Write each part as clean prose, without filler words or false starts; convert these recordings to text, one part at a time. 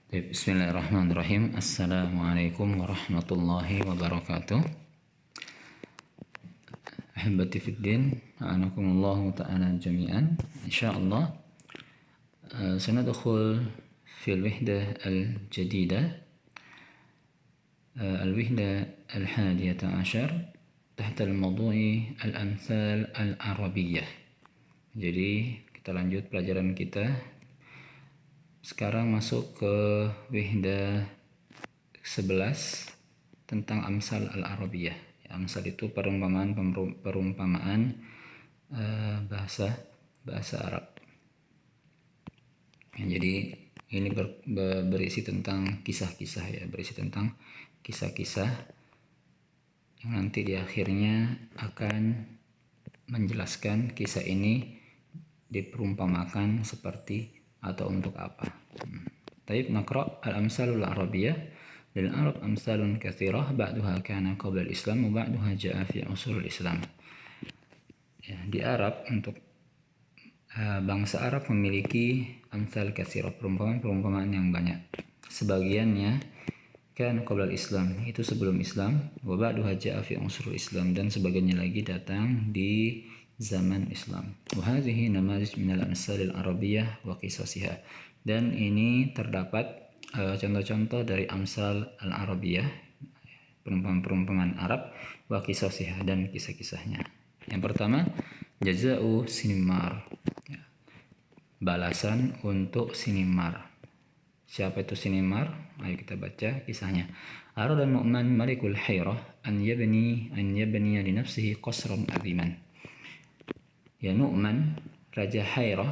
Bismillahirrahmanirrahim. Assalamualaikum warahmatullahi wabarakatuh. Ahibati fiddin, a'anakumullahu ta'ala jami'an. Insyaallah سندخل في الوحدة الجديدة الوحدة 11 تحت الموضوع الأمثال العربية. Jadi kita lanjut pelajaran kita. Sekarang masuk ke wihda 11 tentang amsal al-arabiyah. Amsal itu perumpamaan bahasa Arab. Jadi ini berisi tentang kisah-kisah ya, berisi tentang kisah-kisah yang nanti di akhirnya akan menjelaskan kisah ini diperumpamakan seperti atau untuk apa. Taib naqra al-amsalul arabiyyah lil arab amsalun katsirah ba'daha kana qabla al-islam wa ba'daha ja'a fi usulul islam. Ya, di Arab untuk bangsa Arab memiliki amsal katsirah, perumpamaan yang banyak. Sebagiannya kana qabla al-islam, itu sebelum Islam, wa ba'daha ja'a fi usulul islam, dan sebagiannya lagi datang di zaman Islam. Wahadhihi namadzij min al-amsal al-arabiyyah wa qisasiha. Dan ini terdapat contoh-contoh dari amsal al-arabiyyah, perumpamaan Arab, wa qisasiha, dan kisah-kisahnya. Yang pertama, jaza'u sinimar. Balasan untuk sinimar. Siapa itu sinimar? Ayo kita baca kisahnya. Arada Nu'man malikul Hairah an yabni li nafsihi qasran aziman. Ya, Nu'man, Raja Hairah,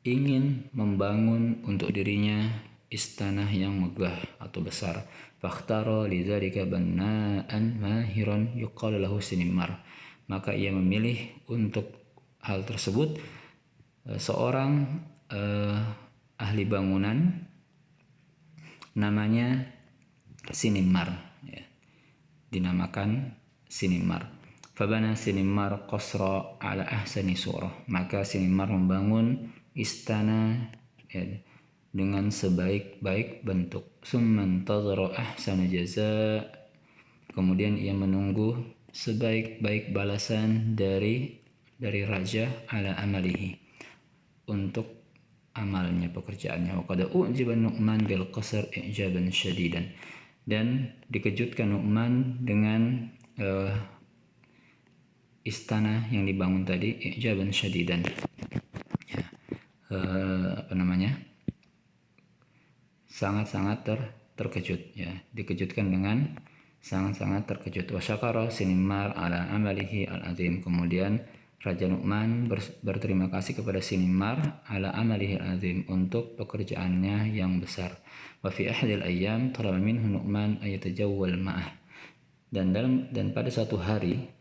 ingin membangun untuk dirinya istana yang megah atau besar. Fakhtara lidzalika banna'an mahiran yuqalu lahu sinimar. Maka ia memilih untuk hal tersebut seorang ahli bangunan namanya Sinimar, ya. Dinamakan Sinimar. Fabana Sinimar qasra ala ahsani surah. Maka Sinimar membangun istana, ya, dengan sebaik-baik bentuk. Summa intazara ahsana jaza. Kemudian ia menunggu sebaik-baik balasan dari raja ala amalihi, untuk amalnya, pekerjaannya. Wa qad ujiba Nu'man bil qasr ijaban syadidan. Dan dikejutkan Nu'man dengan istana yang dibangun tadi, ijaban syadidan, ya, sangat-sangat terkejut, ya, dikejutkan dengan sangat-sangat terkejut. Wa syakara Sinimar ala amalihi al-azim. Kemudian Raja Nu'man berterima kasih kepada Sinimar ala amalihi al-azim, untuk pekerjaannya yang besar. Wa fi ahadil ayyam talaba minhu Nu'man ayatajawwal ma'ah. Dan pada suatu hari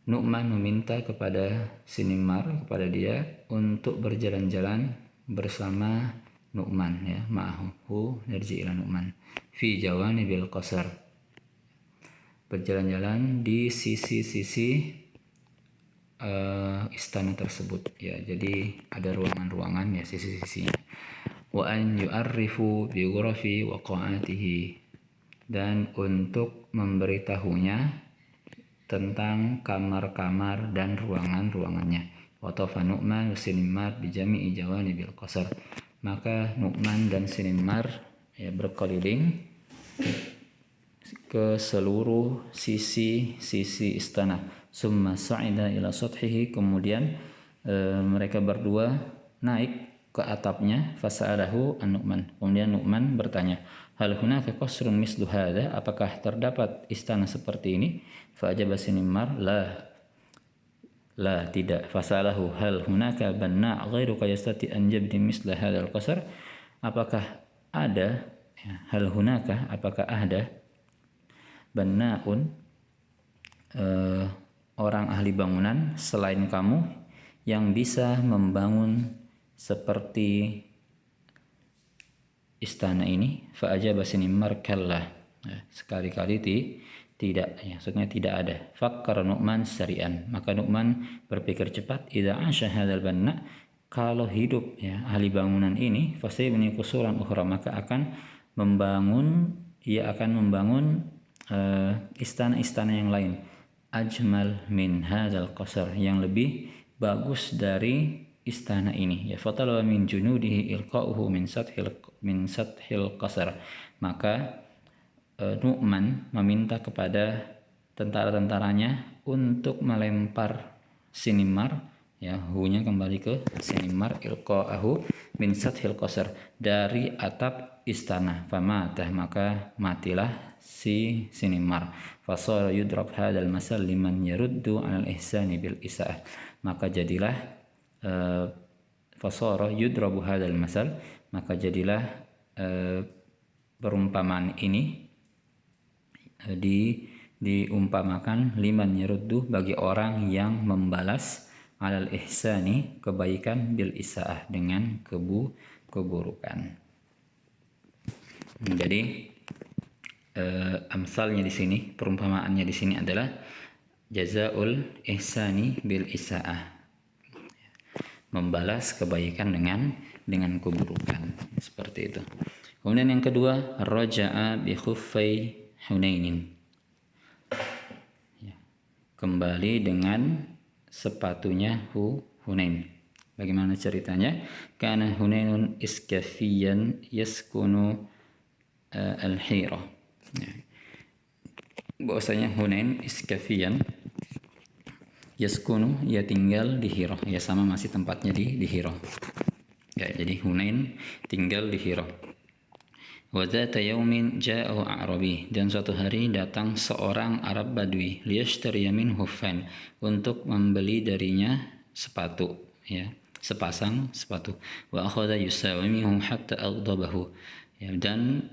Nu'man meminta kepada Sinimar, kepada dia, untuk berjalan-jalan bersama Nu'man, ya, ma'ahu, yarji ila Nu'man fi jawanibil qasar. Berjalan-jalan di sisi-sisi istana tersebut, ya. Jadi ada ruangan-ruangan, ya, sisi-sisinya. Wa an yu'arrifu bi ghurafi waqa'atihi. Dan untuk memberitahunya tentang kamar-kamar dan ruangan-ruangannya. Wa tafa Nu'man wa Sinimar bi jami'i jawanibil qasar. Maka Nu'man dan Sinimar, ya, berkeliling ke seluruh sisi istana. Summa sa'ida ila sathihi. Kemudian mereka berdua naik ke atapnya. Fasa'alahu an Nu'man. Kemudian Nu'man bertanya, hal hunaka qasrun mislu hadha, apakah terdapat istana seperti ini? Fa ajaba Sinimar, la, tidak. Fasa'alahu hal hunaka banna' ghairuka yastati an yabni misla hadzal qasr, apakah ada, ya, hal hunaka, apakah ada banna'un, orang ahli bangunan selain kamu yang bisa membangun seperti istana ini? Fa ajaba Sinimar kalla, sekali-kali tidak, ya, maksudnya tidak ada. Fakkara Nu'man sari'an. Maka Nu'man berpikir cepat, idza asha hadzal banna, kalau hidup ya ahli bangunan ini fasayabni qusuran ukhra, maka ia akan membangun istana-istana yang lain, ajmal min hadzal qasr, yang lebih bagus dari istana ini. Ya fatalaba min junudihi ilqa'uhu min sathil qasr, maka Nu'man meminta kepada tentara-tentaranya untuk melempar sinimar, ya hu-nya kembali ke sinimar, ilqa'ahu min sathil qasr, dari atap istana. Famatah, maka matilah si sinimar. Fasara yudrab hadal masal liman yaruddu 'alal ihsani bil isa'ah, maka jadilah fasara yudrabu hadal masal, maka jadilah perumpamaan ini diumpamakan liman yaruddu, bagi orang yang membalas, alal ihsani, kebaikan, bil isaah, dengan keburukan. Jadi amsalnya di sini, perumpamaannya di sini adalah jazaul ihsani bil isaah, membalas kebaikan dengan keburukan, seperti itu. Kemudian yang kedua, raja'a bi khuffai Hunainin, ya, kembali dengan sepatunya Hunain. Bagaimana ceritanya? Kana Hunainun iskafiyan yaskunu al-Hira, ya. Bahwasanya Hunain iskafiyan yaskunu, ia tinggal di Hira, ya sama masih tempatnya di Hira. Ya, jadi Hunain tinggal di Hira. Wa dzata yaumin ja'ahu a'rabi, dan suatu hari datang seorang Arab Badui, liyashtariya minhu huffan, untuk membeli darinya sepatu, ya, sepasang sepatu. Wa akhadha yusawimihu hatta aghdabahu, ya, dan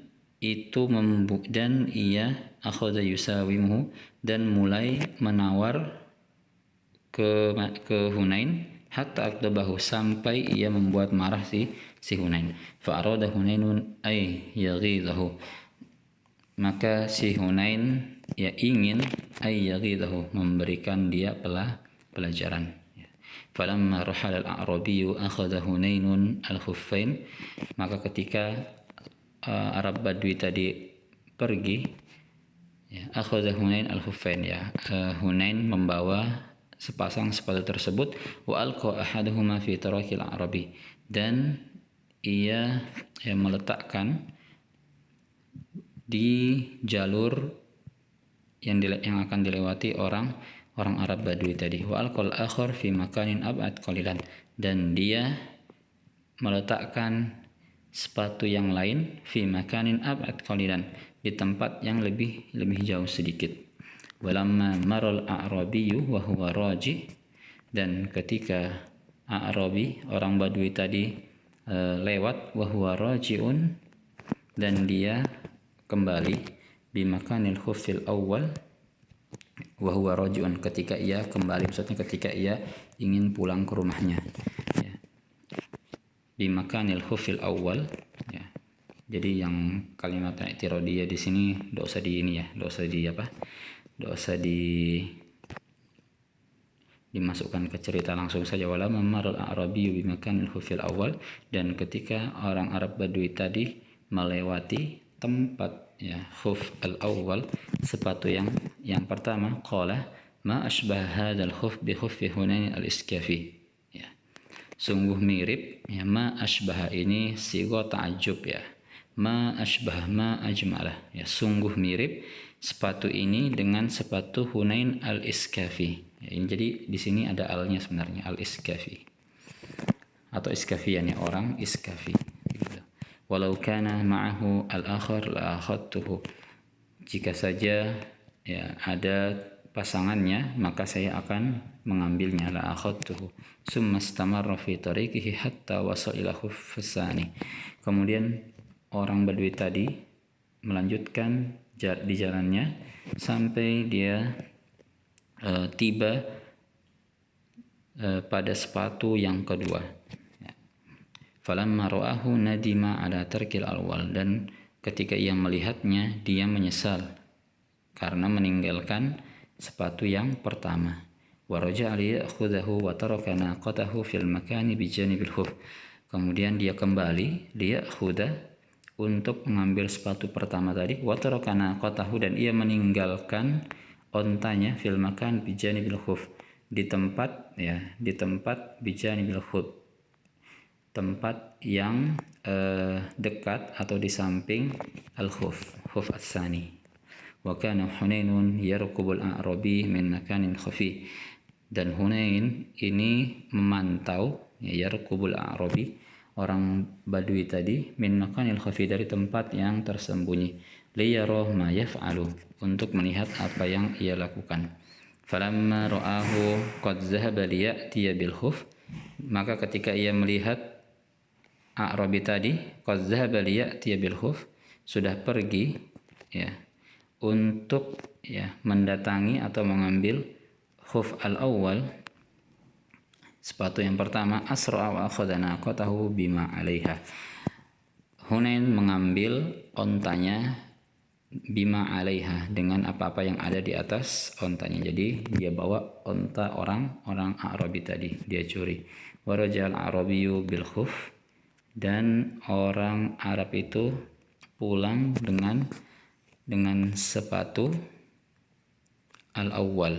ia akhadha yusawimuhu, dan mulai menawar ke Hunain, hatta aghdabahu, sampai ia membuat marah si Hunain. Fa arada Hunainun ay yaghidahu, maka si Hunain ya ingin ay yaghidahu, memberikan dia pelajaran. Falamma rahala al-a'rabiyyu akhadha Hunainun al-khuffain, maka ketika Arab Badui tadi pergi, ya, akhadha Hunain al-khuffain, ya, Hunain membawa sepasang sepatu tersebut. Wa alqa ahaduhuma fi tarakil arabi, dan ia meletakkan di jalur yang akan dilewati orang Arab Badui tadi. Wa alqal akhar fi makanin ab'ad qalilan, dan dia meletakkan sepatu yang lain fi makanin ab'ad qalilan, di tempat yang lebih jauh sedikit. Walamma maral a'rabiyyu wa huwa raji, dan ketika A'rabi, orang Badui tadi lewat, wa huwa raji'un, dan dia kembali, bi makanil khuffil awwal, wa huwa raji'un, ketika ia kembali, maksudnya ketika ia ingin pulang ke rumahnya, ya. Bi makanil khuffil awwal, ya. Jadi yang kalimat i'tiradiyah di sini enggak usah dimasukkan ke cerita, langsung saja. Wala mamarul a'rabiyyu bimakanil khufil awal, dan ketika orang Arab Badui tadi melewati tempat, ya, khuf al-awwal, sepatu yang pertama, qala ma asbah hadzal khuf bi khuffi Hunain al-iskafi, ya, sungguh mirip, ya, ma asbah ini sigha ta'ajjub, ya, ma asbah ma ajmalah, ya, sungguh mirip sepatu ini dengan sepatu Hunain al-iskafi. Ya, ini jadi di sini ada alnya sebenarnya, al-iskafi atau iskafian, ya, orang iskafi, gitu. Walau kana ma'ahu al-akhar la akhadtuhu, jika saja, ya, ada pasangannya maka saya akan mengambilnya, la akhadtuhu. Summa istamarra fi tariqihi hatta wasala ila khuffasani, kemudian orang Badui tadi melanjutkan di jalannya sampai dia tiba pada sepatu yang kedua. Falamma ra'ahu nadima ala tarkil awwal, dan ketika ia melihatnya dia menyesal karena meninggalkan sepatu yang pertama. wa raja'a liya'khudhahu wa taraka naqatahu fil makani bijanibil khuf. Kemudian dia kembali liya'khudha untuk mengambil sepatu pertama tadi, wa taraka naqatahu dan ia meninggalkan ontanya fil makan bijanibil khuf, di tempat bijanibil khuf, tempat yang dekat atau di samping al-khuf, khuf as-sani. Wa kana Hunainun yarqubul a'rabi min makanin khafi. Dan Hunain ini memantau, yarqubul a'rabi, orang Badui tadi, min makanil khafi, dari tempat yang tersembunyi, liyara ma yaf'alu, untuk melihat apa yang ia lakukan. Falamma ra'ahu qad zahaba liya'tiya bil khuf, maka ketika ia melihat A'rabi tadi, qad zahaba liya'tiya bil khuf, sudah pergi ya untuk mendatangi atau mengambil khuf al-awwal, sepatu yang pertama, asra'a wa akhadha naqatahu bima 'alaiha. Hunain mengambil ontanya bima 'alaiha, dengan apa-apa yang ada di atas ontanya. Jadi dia bawa onta orang Arabi tadi, dia curi. Wa raja'al Arabiyyu bil khuf, dan orang Arab itu pulang dengan sepatu al-awwal,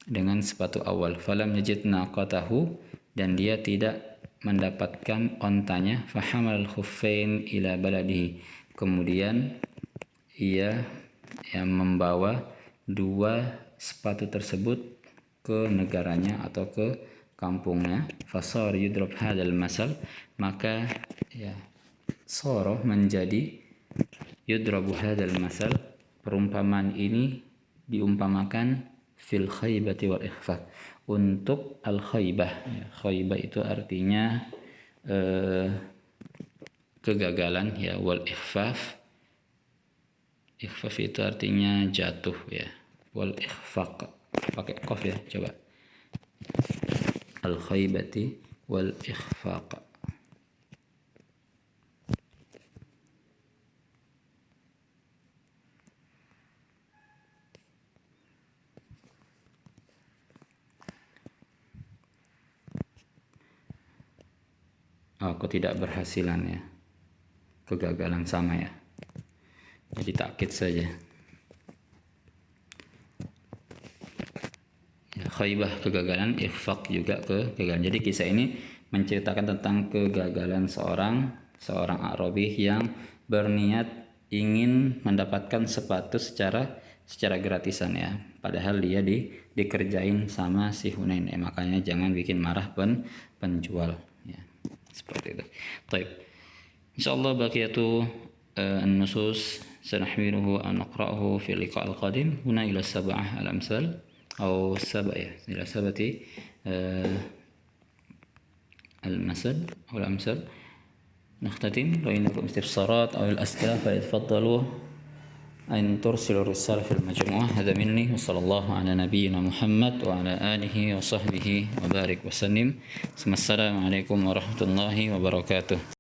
dengan sepatu awal. Falam yajid naqatahu, dan dia tidak mendapatkan ontanya. Fahamal khuffain ila baladihi, kemudian ia membawa dua sepatu tersebut ke negaranya atau ke kampungnya. Fasar yudrab hadal masal, maka soroh menjadi yudrabu hadal masal, perumpamaan ini diumpamakan fil khaybati wal ikhfaf, untuk al khaybah. Khaybah itu artinya kegagalan ya, wal ikhfaf, ikhfaf itu artinya jatuh ya, wal ikhfaq pakai qaf ya, coba al khaybati wal ikhfaq. Ketidakberhasilan ya, kegagalan sama ya, jadi takkid saja ya, khaybah kegagalan, ikhfaq juga kegagalan. Jadi kisah ini menceritakan tentang kegagalan seorang Arabi yang berniat ingin mendapatkan sepatu secara gratisan ya, padahal dia dikerjain sama si Hunain ya. Makanya jangan bikin marah penjual ya, seperti itu. Baik, insyaallah baqiyatu an-nusus sanahmiluhu an naqra'uhu fi liqa' al-qadim huna ila sab'ah al-amsal aw sab'ah ila sab'ati al-masal aw al-amsal. نختتم لو عندكم استفسارات أو الأسئلة فليتفضلوا أن ترسلوا الرسالة في المجموعة. هذا مني، وصلى الله على نبينا محمد وعلى آله وصحبه وبارك وسلم. السلام عليكم ورحمة الله وبركاته.